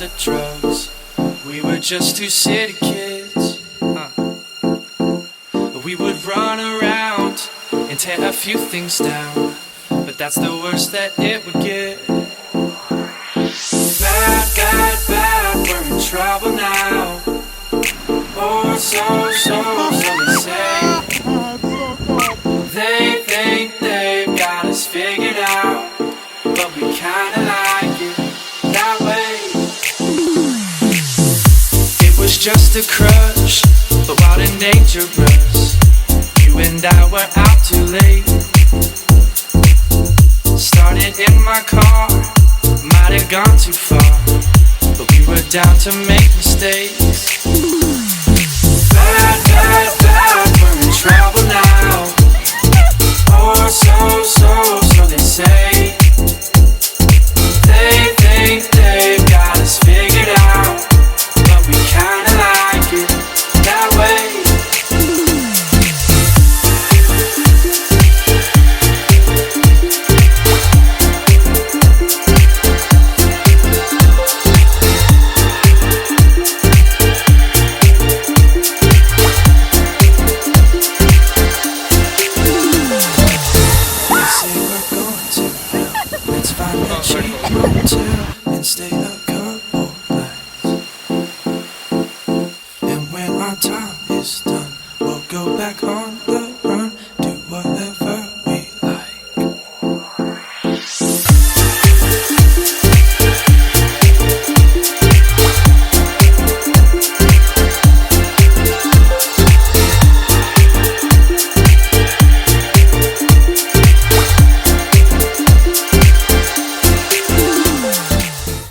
the drugs. We were just two city kids. We would run around and tear a few things down, but that's the worst that it would get. Bad, bad, bad, we're in trouble now. Or so they say. They think they've got us figured out, but we kinda like it that way. It was just a crush, but wild and dangerous. You and I were out too late. Started in my car, might have gone too far, but we were down to make mistakes. Bad, bad, bad, we're in trouble now. Or so they say. They think they've got us figured out, but we kinda like it that way. And stay a couple nights. And when our time is done, we'll go back home.